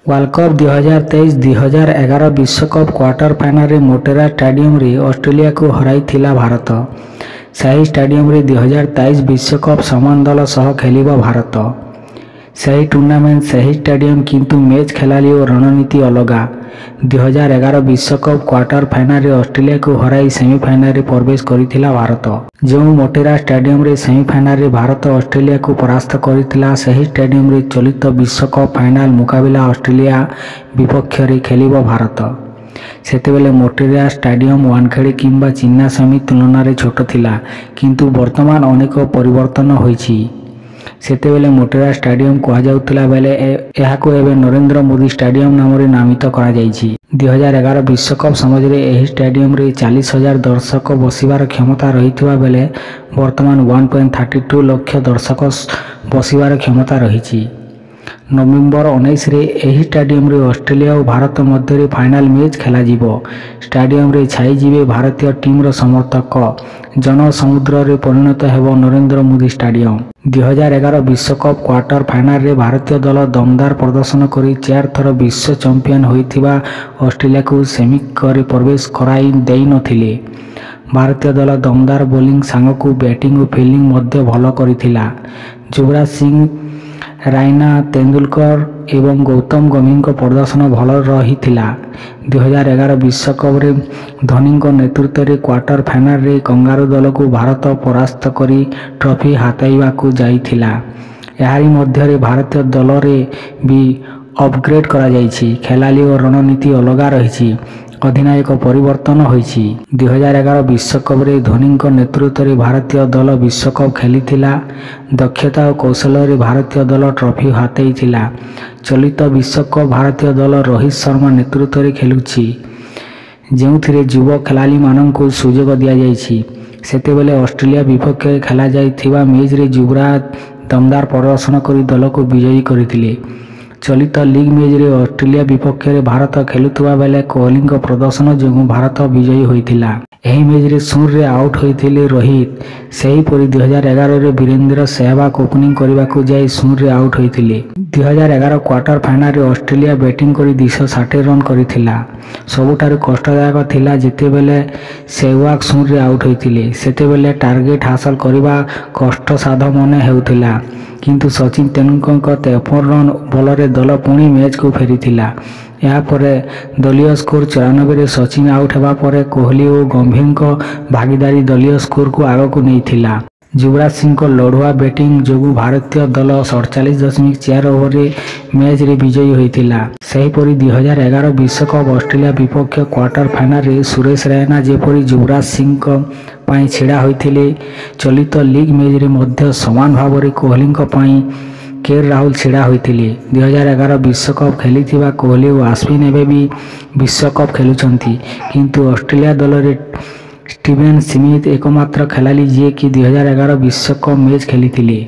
World cup 2023-2011 विश्वकप quarter final Motera stadium रे Australia को हराइथिला भारत। सही स्टेडियम रे 2023 विश्वकप समान दल सह खेलिबो भारत। सही टूर्नामेंट सही स्टेडियम किंतु मैच खेलाली और रणनीति अलगा। 2011 विश्वकप क्वार्टर फाइनल ऑस्ट्रेलिया को हराई सेमीफाइनल प्रवेश करिथिला भारत। जो मोटेरा स्टेडियम रे सेमीफाइनल रे भारत ऑस्ट्रेलिया को परास्त करिथिला सही स्टेडियम रे चलित विश्वकप फाइनल मुकाबिला ऑस्ट्रेलिया विपक्ष रे खेलिबो भारत। सेतेबेले मोटेरा स्टेडियम वानखेड़े किंबा चिन्नास्वामी तुलन में छोट थिला किंतु वर्तमान अनेक परिवर्तन होईछि। सेतेबेले मोटेरा स्टेडियम कहुला बेले एहाको एबे नरेंद्र मोदी स्टेडियम नाम रे नामित करा जायछि। 2011 विश्वकप समय एही स्टेडियम रे 40,000 दर्शक बसिबार क्षमता रहितबा बेले वर्तमान 1.32 लाख दर्शक बसिबार क्षमता रहिछि। नवेम्बर 19 रे एही स्टेडियम रे ऑस्ट्रेलिया और भारत मध्य रे फाइनल मैच खेला जिवो। स्टेडियम रे छाई जिवे भारतीय टीम रो समर्थक। जन समुद्र रे परिणत हेबो नरेंद्र मोदी स्टेडियम। 2011 विश्वकप क्वार्टर फाइनल रे भारतीय दल दमदार प्रदर्शन करी 4 थर विश्व चैंपियन होइथिबा ऑस्ट्रेलिया को सेमी करे प्रवेश कराई देई नथिले। भारतीय दल दमदार बोलिंग सांग को बैटिंग और फील्डिंग मध्य भल करिथिला। युवराज सिंह, रायना तेंदुलकर एवं गौतम गंभीर प्रदर्शन भल रही। 2011 विश्वकप रे धोनी नेतृत्व रे क्वार्टर फाइनल रे कंगारू दल को भारत परास्त करी ट्रॉफी हाताइबा को जाइथिला। एहारी मध्य रे भारतीय दल रे भी अपग्रेड करा जाइछि। खेलाली और रणनीति अलगा रही। अधिनायक परिवर्तन होईछि। 2011 विश्वकप रे धोनी नेतृत्व रे भारतीय दल विश्वकप खेलिथिला। दक्षता और कौशल रे भारतीय दल ट्रॉफी हातेइथिला। चलित विश्वकप भारतीय दल रोहित शर्मा नेतृत्व रे खेलुछि, जेउथिरे युवा खेलाली माननकु सुयोग दिया जाइछि। सेतेबेले ऑस्ट्रेलिया विपक्ष खेला जाइथिबा मैच रे युवराज दमदार प्रदर्शन करी दल को विजयी करिथिले। चलित लीग मैच रे ऑस्ट्रेलिया विपक्ष रे भारत खेलुवा बेले कोहली प्रदर्शन जो भारत विजयी होइथिला। एही मैच रे शून्य रे आउट होइथिले रोहित। सेहीपरि 2011 रे वीरेंद्र सहवाग ओपनिंग करने को जाई शून्य रे आउट होइथिले। 2011 क्वार्टर फाइनल रे ऑस्ट्रेलिया बैटिंग करी 260 रन करिथिला। सबुठारु कष्टदायक थिला जेतेबेले सहवाग शून्य रे आउट होइथिले। सेतेबेले टार्गेट हासिल करबा कष्टसाध्य मन हेउथिला, किंतु सचिन तेंदुलकर 53 रन बल रे दल पुणी मैच को फेरीथिला। यापरे दलीय स्कोर 94 रे सचिन आउट हेबा परे कोहली और गंभीर भागीदारी दलीय स्कोर को आग को नहीं। युवराज सिंह को लड़ुआ बैटिंग जो भारतीय दल 47.4 ओवर रे मैच रे विजयी होइथिला। सेहीपरि 2011 विश्वकप ऑस्ट्रेलिया विपक्ष क्वार्टर फाइनल रे सुरेश रैना जेपरि युवराज सिंह पाई छिड़ा होइथिले, चलित लीग मैच रे मध्य समान भाव रे कोहली पाई के राहुल छिड़ा होइथिले। 2011 विश्वकप खेलिथिबा कोहली और अश्विन एबे भी विश्वकप खेलुचंती, किंतु ऑस्ट्रेलिया दल रे स्टीवेन स्मिथ एकमात्र खेलाली जे कि 2011 विश्वकप मैच खेलिथिले।